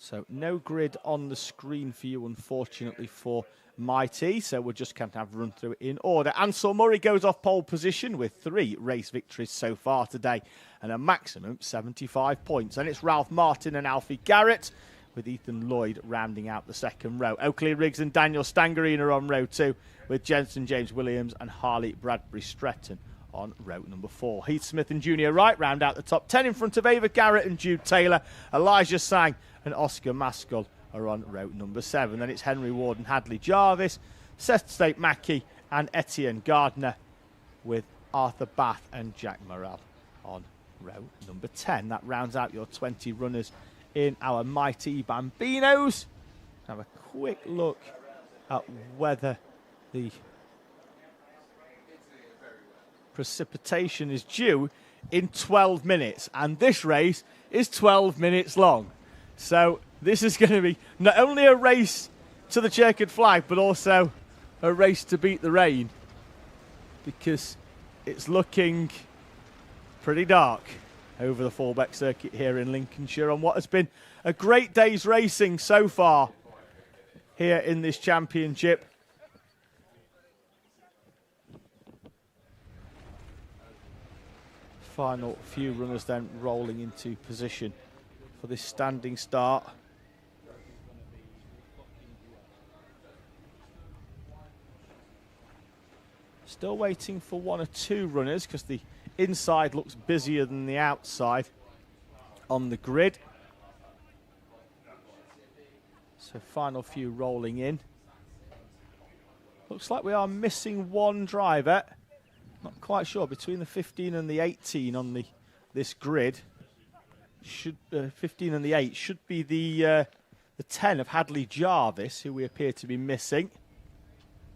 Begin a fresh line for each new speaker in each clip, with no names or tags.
So no grid on the screen for you, unfortunately, for MightE. So we're just going to have a run through it in order. Ansel Murray goes off pole position with 3 race victories so far today and a maximum 75 points. And it's Ralph Martin and Alfie Garrett, with Ethan Lloyd rounding out the second row. Oakley Riggs and Daniel Stangerine are on row 2, with Jensen James Williams and Harley Bradbury Stretton on row number 4. Heath Smith and Junior Wright round out the top 10 in front of Ava Garrett and Jude Taylor. Elijah Sang and Oscar Maskell are on row number 7. Then it's Henry Ward and Hadley Jarvis, Seth State Mackey and Etienne Gardner, with Arthur Bath and Jack Morrell on row number 10. That rounds out your 20 runners in our MightE Bambinos. Have a quick look at whether the precipitation is due in 12 minutes, and this race is 12 minutes long. So this is going to be not only a race to the checkered flag, but also a race to beat the rain, because it's looking pretty dark over the Fulbeck circuit here in Lincolnshire on what has been a great day's racing so far here in this championship. Final few runners then rolling into position for this standing start. Still waiting for 1 or 2 runners, because the inside looks busier than the outside on the grid. So final few rolling in. Looks like we are missing 1 driver. Not quite sure, between the 15 and the 18 on this grid. 15 and the 8 should be the 10 of Hadley Jarvis, who we appear to be missing.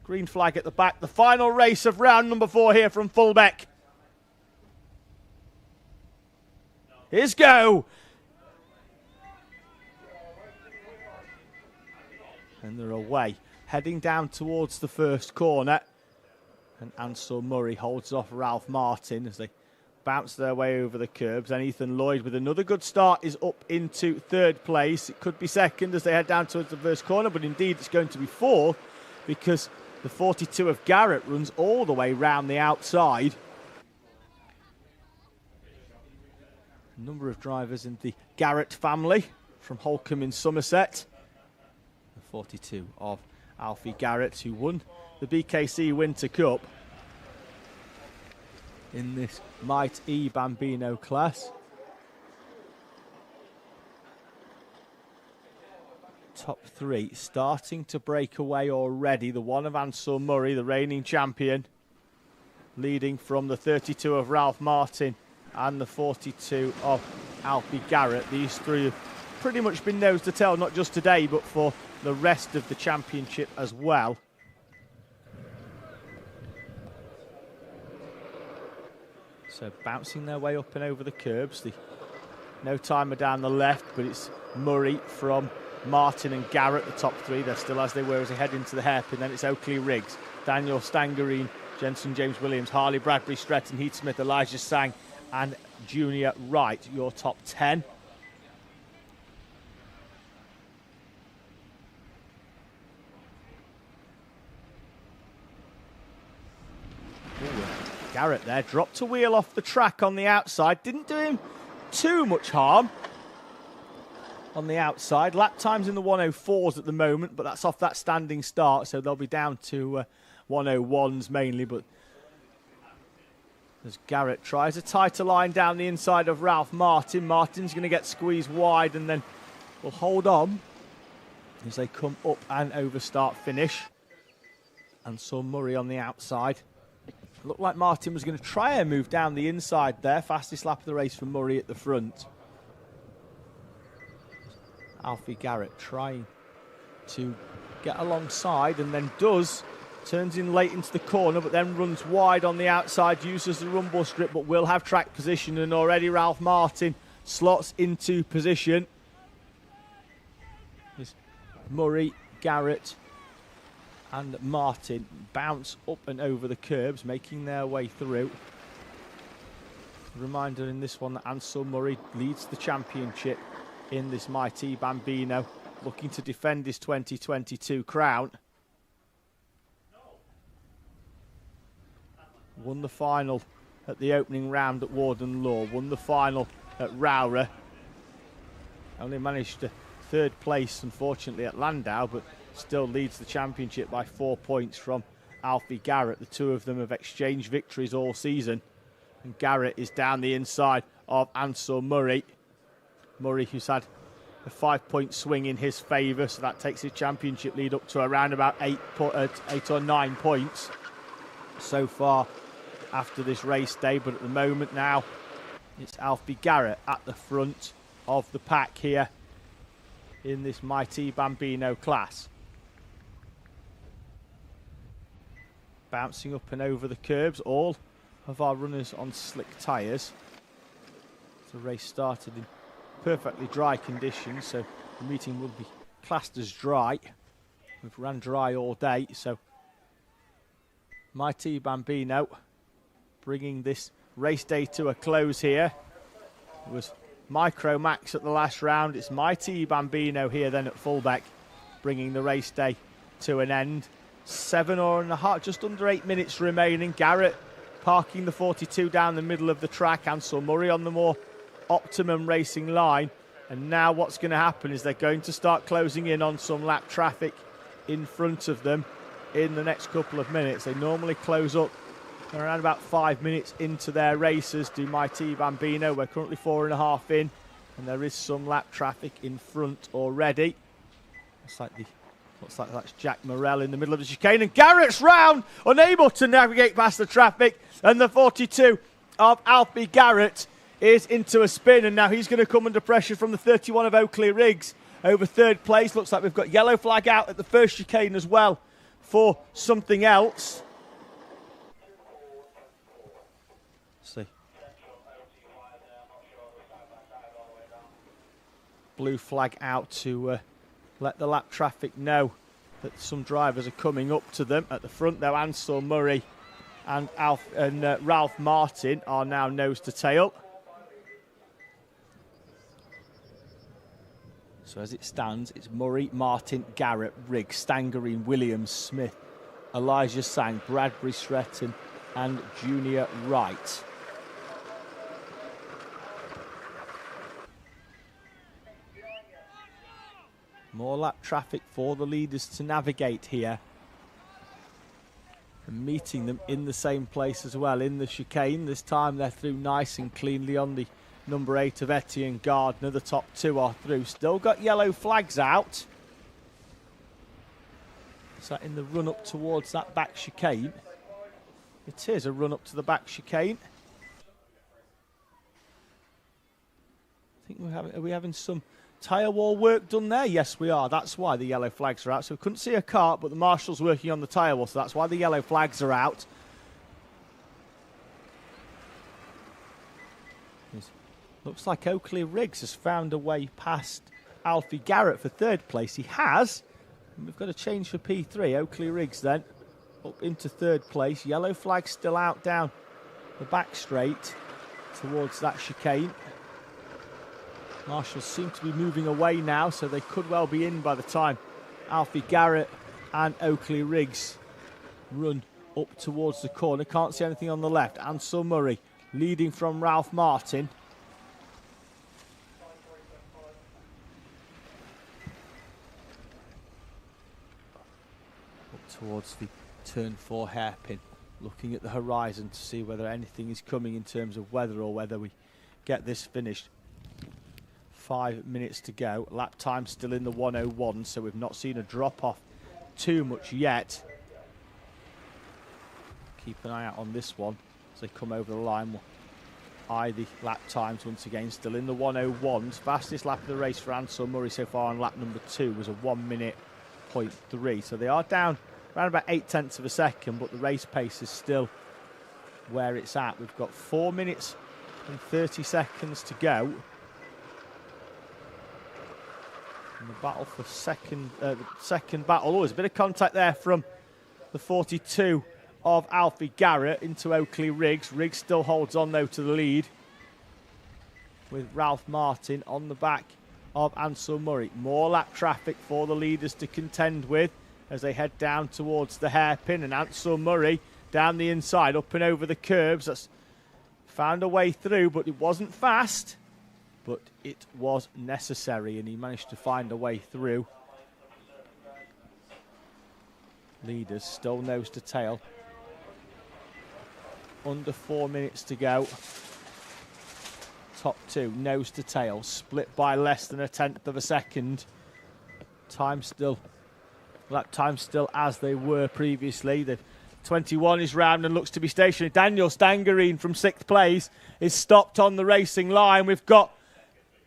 Green flag at the back. The final race of round number 4 here from Fulbeck. Here's go. And they're away, heading down towards the first corner. And Ansel Murray holds off Ralph Martin as they bounce their way over the curbs. And Ethan Lloyd, with another good start, is up into 3rd place. It could be 2nd as they head down towards the first corner, but indeed it's going to be 4th, because the 42 of Garrett runs all the way round the outside. A number of drivers in the Garrett family from Holcombe in Somerset. The 42 of Alfie Garrett, who won the BKC Winter Cup in this MightE Bambino class. Top 3 starting to break away already. The 1 of Ansel Murray, the reigning champion, leading from the 32 of Ralph Martin and the 42 of Alfie Garrett. These 3 have pretty much been nose to tail, not just today, but for the rest of the championship as well. So bouncing their way up and over the curbs. No timer down the left, but it's Murray from Martin and Garrett, the top 3. They're still as they were as they head into the hairpin. Then it's Oakley Riggs, Daniel Stangerine, Jensen James Williams, Harley Bradbury Stretton, Heath Smith, Elijah Sang and Junior Wright, your top 10. Garrett there dropped a wheel off the track on the outside. Didn't do him too much harm on the outside. Lap times in the 104s at the moment, but that's off that standing start, so they'll be down to 101s mainly. But as Garrett tries a tighter line down the inside of Ralph Martin, Martin's going to get squeezed wide and then will hold on as they come up and over start finish. And saw Murray on the outside. Looked like Martin was going to try and move down the inside there. Fastest lap of the race for Murray at the front. Alfie Garrett trying to get alongside and then does. Turns in late into the corner, but then runs wide on the outside, uses the rumble strip, but will have track position. And already Ralph Martin slots into position. There's Murray, Garrett and Martin bounce up and over the curbs, making their way through. Reminder in this one that Ansel Murray leads the championship in this MightE Bambino, looking to defend his 2022 crown. Won the final at the opening round at Warden Law, won the final at Rowrah. Only managed to third place, unfortunately, at Landau, but still leads the championship by 4 points from Alfie Garrett. The two of them have exchanged victories all season. And Garrett is down the inside of Ansel Murray. Murray, who's had a 5-point swing in his favour, so that takes his championship lead up to around about 8 or 9 points so far after this race day. But at the moment now, it's Alfie Garrett at the front of the pack here in this MightE Bambino class. Bouncing up and over the curbs, all of our runners on slick tyres. The race started in perfectly dry conditions, so the meeting will be classed as dry. We've ran dry all day, so MightE Bambino bringing this race day to a close here. It was Micro Max at the last round. It's MightE Bambino here then at Fulbeck, bringing the race day to an end. 7.5, just under 8 minutes remaining. Garrett parking the 42 down the middle of the track. Ansel Murray on the more optimum racing line. And now what's going to happen is they're going to start closing in on some lap traffic in front of them in the next couple of minutes. They normally close up around about 5 minutes into their races. Do MightE Bambino. We're currently 4.5 in, and there is some lap traffic in front already. Looks like that's Jack Morell in the middle of the chicane, and Garrett's round, unable to navigate past the traffic, and the 42 of Alfie Garrett is into a spin, and now he's going to come under pressure from the 31 of Oakley Riggs over third place. Looks like we've got yellow flag out at the first chicane as well for something else. See. Blue flag out to let the lap traffic know that some drivers are coming up to them. At the front, though, Ansel Murray and Ralph Martin are now nose to tail. So as it stands, it's Murray, Martin, Garrett, Riggs, Stangerine, Williams, Smith, Elijah Sang, Bradbury, Stretton and Junior Wright. More lap traffic for the leaders to navigate here. And meeting them in the same place as well, in the chicane. This time they're through nice and cleanly on the number 8 of Etienne Gardner. The top two are through. Still got yellow flags out. Is that in the run up towards that back chicane? It is a run up to the back chicane. I think are we having some tyre wall work done there? Yes, we are. That's why the yellow flags are out. So we couldn't see a cart, but the marshal's working on the tyre wall, so that's why the yellow flags are out. Looks like Oakley Riggs has found a way past Alfie Garrett for third place. He has. And we've got a change for P3. Oakley Riggs then up into third place. Yellow flag still out down the back straight towards that chicane. Marshals seem to be moving away now, so they could well be in by the time Alfie Garrett and Oakley Riggs run up towards the corner. Can't see anything on the left. Ansel Murray leading from Ralph Martin. Up towards the turn 4 hairpin, looking at the horizon to see whether anything is coming in terms of weather or whether we get this finished. 5 minutes to go. Lap time still in the 1:01, so we've not seen a drop off too much yet. Keep an eye out on this one as they come over the line. We'll eye the lap times once again. Still in the 1:01s. Fastest lap of the race for Ansel Murray so far on lap number 2 was a 1:03. So they are down around about 0.8 of a second, but the race pace is still where it's at. We've got 4 minutes and 30 seconds to go. And the battle for second battle. Oh, there's a bit of contact there from the 42 of Alfie Garrett into Oakley Riggs. Riggs still holds on though to the lead, with Ralph Martin on the back of Ansel Murray. More lap traffic for the leaders to contend with as they head down towards the hairpin, and Ansel Murray down the inside, up and over the curbs. That's found a way through, but it wasn't fast, but it was necessary, and he managed to find a way through. Leaders still nose to tail. Under 4 minutes to go. Top two, nose to tail, split by less than 1/10 of a second. Lap time still as they were previously. The 21 is round and looks to be stationary. Daniel Stangerine from 6th place is stopped on the racing line. We've got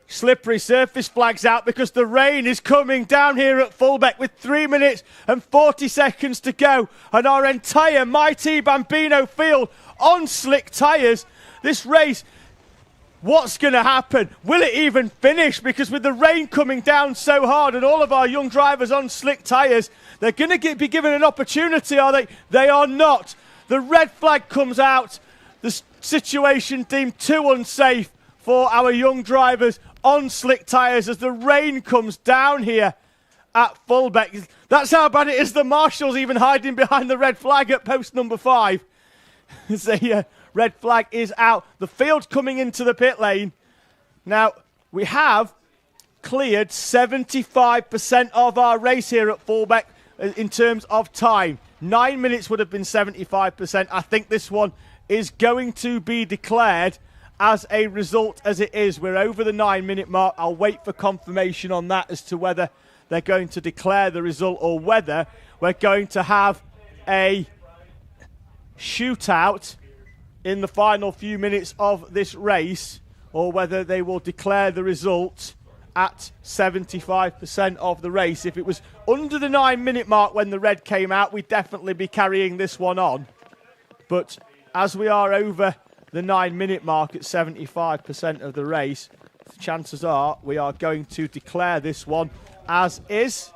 slippery surface flags out because the rain is coming down here at Fulbeck with 3 minutes and 40 seconds to go, and our entire MightE Bambino field on slick tyres. This race, what's going to happen? Will it even finish? Because with the rain coming down so hard and all of our young drivers on slick tyres, they're going to be given an opportunity, are they? They are not. The red flag comes out. The situation deemed too unsafe for our young drivers on slick tyres as the rain comes down here at Fulbeck. That's how bad it is. The marshals even hiding behind the red flag at post number 5. The red flag is out. The field coming into the pit lane. Now, we have cleared 75% of our race here at Fulbeck in terms of time. 9 minutes would have been 75%. I think this one is going to be declared as a result as it is. We're over the 9 minute mark. I'll wait for confirmation on that as to whether they're going to declare the result or whether we're going to have a shootout in the final few minutes of this race, or whether they will declare the result at 75% of the race. If it was under the 9 minute mark when the red came out, we'd definitely be carrying this one on. But as we are over the 9 minute mark at 75% of the race, chances are we are going to declare this one as is.